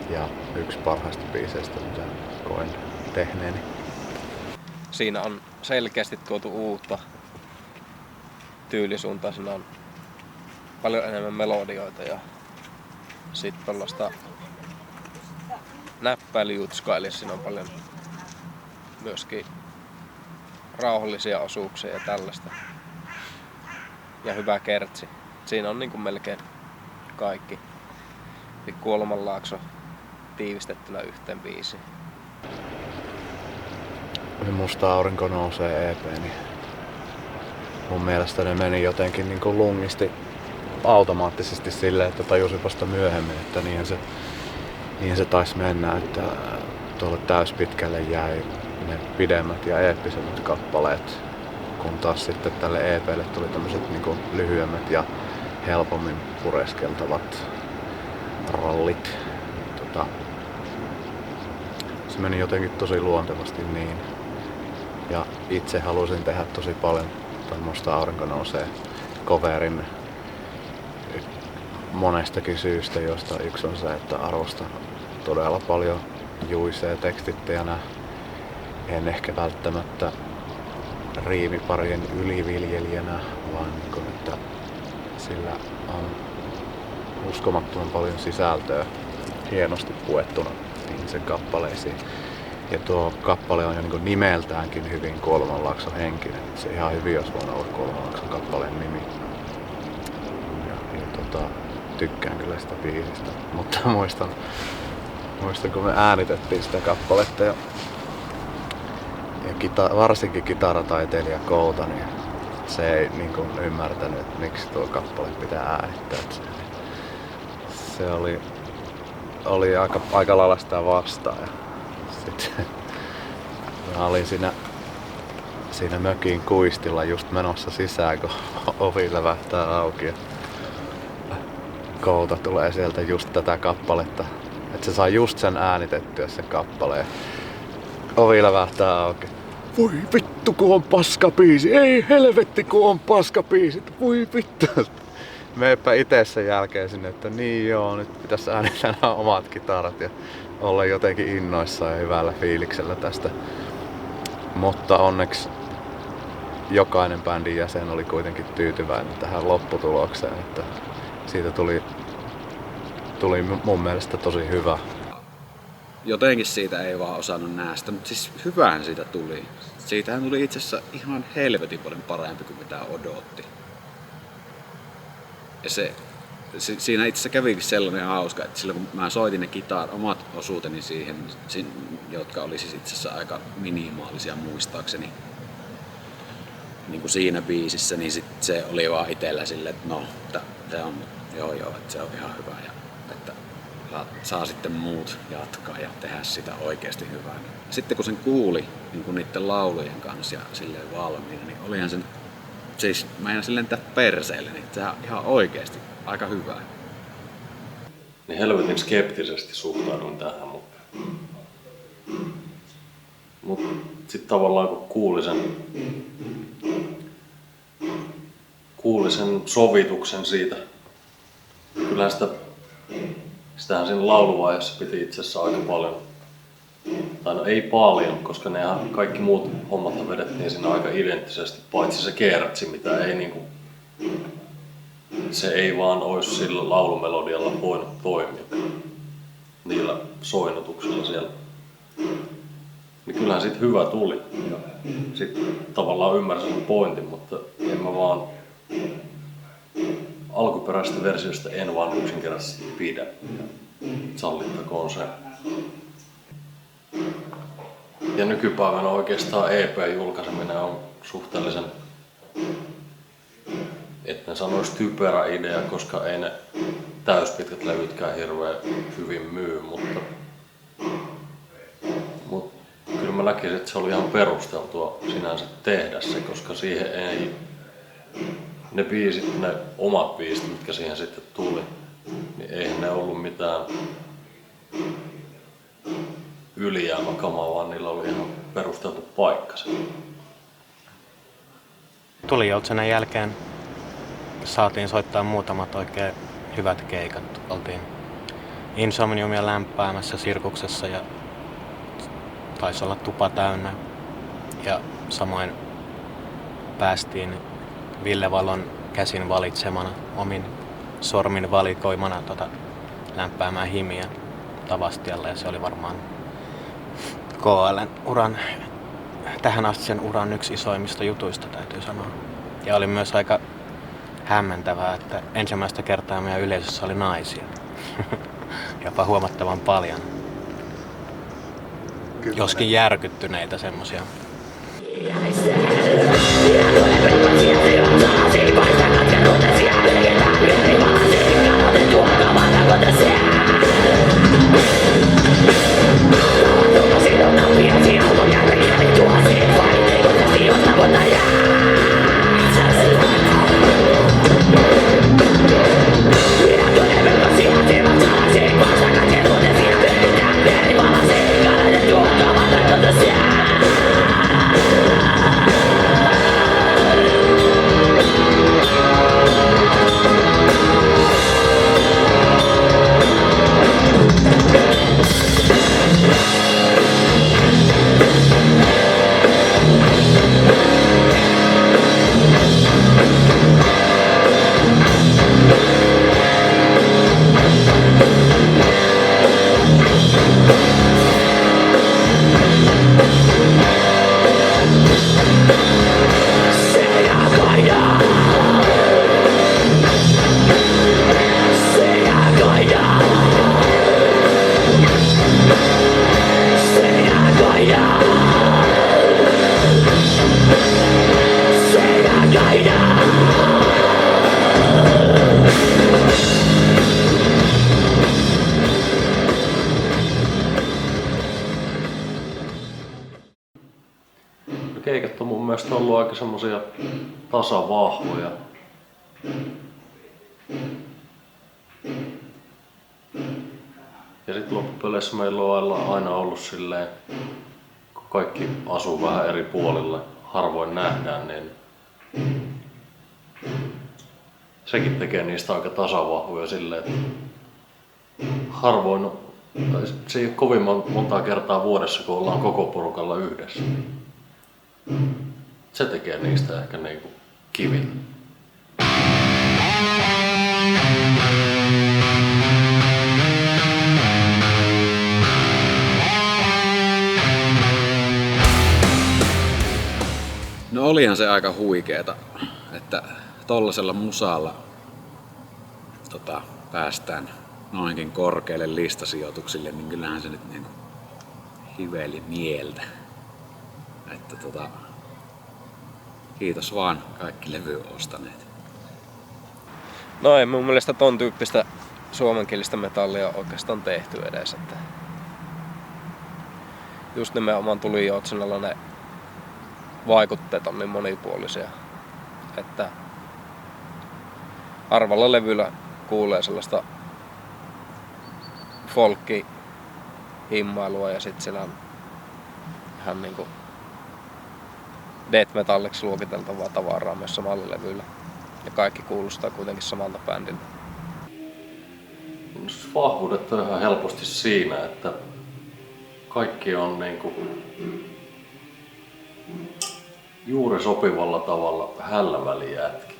Ja yksi parhaista biiseistä, mitä koen tehneeni.
Siinä on selkeästi tuotu uutta tyylisuuntaa. Siinä on paljon enemmän melodioita ja sitten tällaista näppäilyjutska, eli siinä on paljon myöskin rauhallisia osuuksia ja tällaista. Ja hyvä kertsi. Siinä on niin kuin melkein kaikki. Kuoleman Laakso tiivistettynä yhteen biisiin.
Musta aurinko nousee EP, niin mun mielestä ne meni jotenkin niin kuin lungisti automaattisesti silleen, että tajusin vasta myöhemmin, että niinhän se taisi mennä, että tuolle täyspitkälle jäi ne pidemmät ja eeppisemmät kappaleet, kun taas sitten tälle EP:lle tuli tämmöiset niin kuin lyhyemmät ja helpommin pureskeltavat rallit. Se meni jotenkin tosi luontevasti niin. Ja itse halusin tehdä tosi paljon Musta aurinko nousee coverin monestakin syystä, josta yksi on se, että arvostan todella paljon Juisea tekstittäjänä. En ehkä välttämättä riimiparien yliviljelijänä, vaan niin kuin, että sillä on uskomattoman paljon sisältöä hienosti puettuna niihin sen kappaleisiin. Ja tuo kappale on jo niin nimeltäänkin hyvin Kuolemanlaakson henkinen. Se ihan hyvin olisi voinut olla Kuolemanlaakson kappaleen nimi. Tykkään kyllä sitä biisistä, mutta muistan kun me äänitettiin sitä kappaletta ja varsinkin kitarataiteilija Kouta, niin se ei niin kuin ymmärtänyt, että miksi tuo kappale pitää äänittää. Se oli aika lailla sitä vastaan. Ja sitten mä olin siinä mökin kuistilla just menossa sisään, kun ovi lävähtää auki. Ja Kouta tulee sieltä just tätä kappaletta, että se saa just sen äänitettyä sen kappaleen. Ovi lävähtää auki. Voi vittu kun on paskabiisi, ei helvetti kun on paskabiisi, voi vittu. Meipä ite sen jälkeen sinne, että niin joo, nyt pitäisi äänitellä nämä omat kitarat ja olla jotenkin innoissaan ja hyvällä fiiliksellä tästä. Mutta onneksi jokainen bändin jäsen oli kuitenkin tyytyväinen tähän lopputulokseen, että siitä tuli mun mielestä tosi hyvä.
Jotenkin siitä ei vaan osannut näästä, mutta siis hyvähän siitä tuli. Siitähän tuli itse asiassa ihan helvetin paljon parempi kuin mitä odotti. Ja siinä itse asiassa kävikin sellainen hauska, että silloin kun mä soitin ne omat osuuteni siihen, jotka oli siis itse asiassa aika minimaalisia muistaakseni, niin kuin siinä biisissä, niin sit se oli vaan itsellä silleen, että no, se on, joo, että se on ihan hyvä ja että saa sitten muut jatkaa ja tehdä sitä oikeasti hyvää. Sitten kun sen kuuli niin kuin niiden laulujen kanssa ja silleen valmiina, niin olihan sen, siis mä en silleen tehdä perseelle, niin se on ihan oikeasti aika hyvää.
Niin helvetin skeptisesti suhtaudun tähän, mutta sitten tavallaan kun kuuli sen sovituksen siitä, kyllähän sitähän siinä lauluvaiheessa piti itse asiassa aika paljon, tai no ei paljon, koska nehän kaikki muut hommat vedettiin siinä aika identtisesti, paitsi se kertsi, mitä ei niinku, se ei vaan olisi sillä laulumelodialla voinut toimia niillä soinnutuksilla siellä. Niin kyllähän sit hyvä tuli ja sit tavallaan ymmärsin sen pointin, mutta en mä vaan alkuperäisestä versiosta en vaan yksinkertaisesti pidä. Sallittakoon se. Ja nykypäivänä oikeastaan EP-julkaiseminen on suhteellisen, etten sanoisi typerä idea, koska ei ne täyspitkät levytkään hirveän hyvin myy, mutta kyllä mä näkisin, että se oli ihan perusteltua sinänsä tehdä se, koska siihen ei ne biisit, ne omat biisit, mitkä siihen sitten tuli, niin eihän ne ollut mitään ylijäämäkamaa, vaan niillä oli ihan perusteltu paikka se.
Tulijoutsenan jälkeen saatiin soittaa muutamat oikein hyvät keikat. Oltiin Insomniumia lämpäämässä Sirkuksessa ja taisi olla tupa täynnä. Ja samoin päästiin Ville Valon käsin valitsemana, omin sormin valikoimana lämpäämään Himiä Tavastialle, ja se oli varmaan KL:n uran, tähän asti sen uran yksi isoimmista jutuista, täytyy sanoa. Ja oli myös aika hämmentävää, että ensimmäistä kertaa meidän yleisössä oli naisia. Jopa huomattavan paljon. Kyllä. Joskin järkyttyneitä semmosia.
ollut aika semmosia tasavahvoja. Ja sitten loppupeleissä meillä on aina ollut silleen, kun kaikki asuu vähän eri puolilla, harvoin nähdään, niin sekin tekee niistä aika tasavahvoja silleen, että harvoin, se ei ole kovin montaa kertaa vuodessa, kun ollaan koko porukalla yhdessä. Se tekee niistä ehkä niinku kivillä.
No olihan se aika huikeeta, että tollasella musalla päästään noinkin korkealle listasijoituksille, niin kyllähän se nyt niinku hiveli mieltä. Että kiitos vaan kaikki levyä ostaneet.
No ei mun mielestä ton tyyppistä suomenkielistä metallia oikeastaan tehty edes. Että just nimenomaan Tulijoutsenalla ne vaikutteet on niin monipuolisia, että harvalla levyllä kuulee sellaista folkki-himmailua ja sit siellä on ihan niinku death metalliksi luokiteltavaa tavaraa myös samalla levyllä. Ja kaikki kuulostaa kuitenkin samalta bändiltä.
Vahvuudet on ihan helposti siinä, että kaikki on niinku juuri sopivalla tavalla hällävälijätki.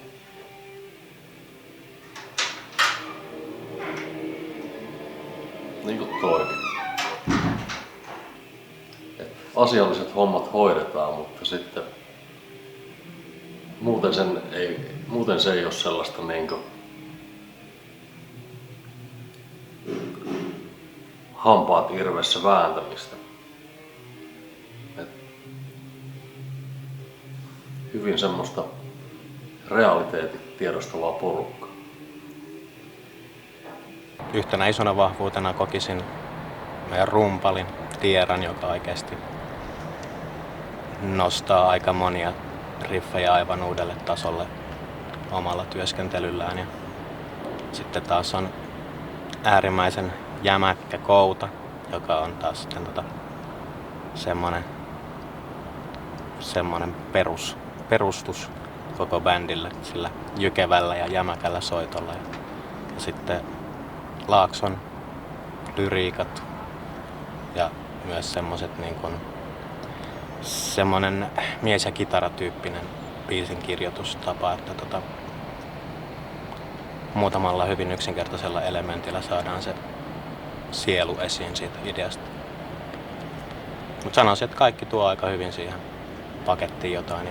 Niin kuin toikin. Asialliset hommat hoidetaan, mutta sitten muuten se ei ole sellaista niinku hampaat irvessä vääntämistä. Hyvin semmoista realiteetit tiedostavaa porukkaa.
Yhtenä isona vahvuutena kokisin meidän rumpalin Tieran, joka oikeasti nostaa aika monia riffejä aivan uudelle tasolle omalla työskentelyllään. Ja sitten taas on äärimmäisen jämäkkä Kouta, joka on taas sitten semmonen perustus koko bändille sillä jykevällä ja jämäkällä soitolla. Ja sitten Laakson lyriikat ja myös semmoset niin kuin semmonen mies- ja kitaratyyppinen biisin kirjoitustapa, että muutamalla hyvin yksinkertaisella elementillä saadaan se sielu esiin siitä ideasta. Mutta sanoisin, että kaikki tuo aika hyvin siihen pakettiin jotain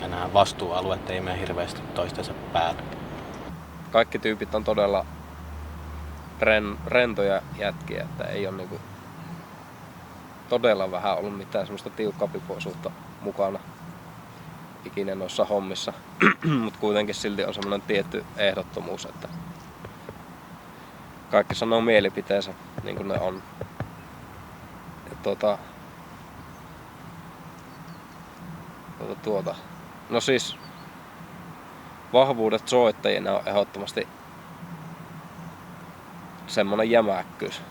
ja nämä vastuualueet ei mene hirveästi toistensa päälle.
Kaikki tyypit on todella rentoja jätkiä, että ei ole niinku todella vähän ollut mitään semmoista tiukkapipoisuutta mukana ikinä noissa hommissa, mutta kuitenkin silti on semmoinen tietty ehdottomuus, että kaikki sanoo mielipiteensä niin kuin ne on. No siis vahvuudet soittajina on ehdottomasti semmonen jämäkkyys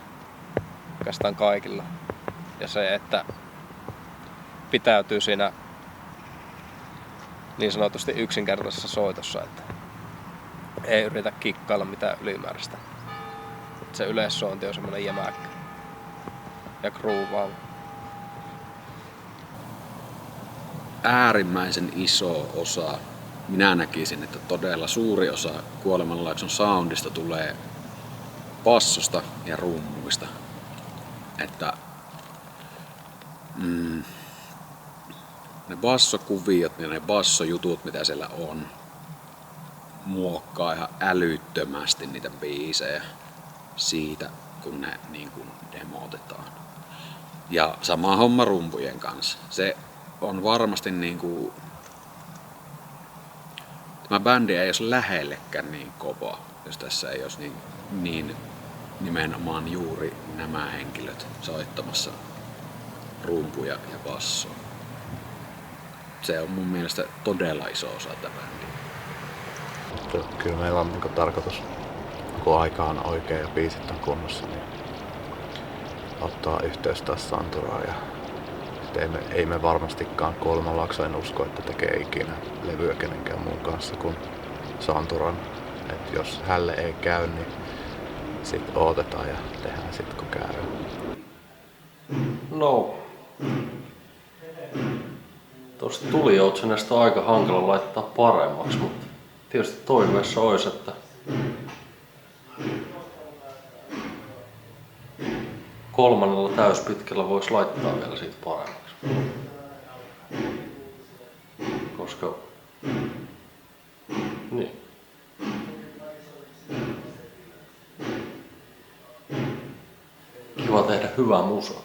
oikeastaan kaikilla. Ja se, että pitäytyy siinä niin sanotusti yksinkertaisessa soitossa, että ei yritä kikkailla mitään ylimääräistä. Se yleissointi on semmonen jämäkkä ja groovaava.
Äärimmäisen iso osa, minä näkisin, että todella suuri osa Kuolemanlaakson soundista tulee bassosta ja rummuista. Että ne bassokuviot ja ne bassojutut, mitä siellä on, muokkaa ihan älyttömästi niitä biisejä siitä, kun ne niin kuin demotetaan. Ja sama homma rumpujen kanssa. Se on varmasti niinku... Tämä bändi ei olisi lähellekään niin kova, jos tässä ei olisi niin nimenomaan juuri nämä henkilöt soittamassa rumpuja ja bassoa. se on mun mielestä todella iso osa tätä bändiä.
Kyllä meillä on niin tarkoitus, kun aika on oikein ja biisit on kunnossa, niin ottaa yhteys taas Santuraan. Ja ei me varmastikaan Kuoleman Lakso, en usko, että tekee ikinä levyä kenenkään muun kanssa kuin Santuran. Et jos hälle ei käy, niin sit odotetaan ja tehdään sit kun käy.
No, tuosta tulijoutsenesta on aika hankala laittaa paremmaksi, mutta tietysti toiveessa olisi, että kolmannella täyspitkällä voisi laittaa vielä siitä paremmaksi. Koska niin. Kiva tehdä hyvää musaa.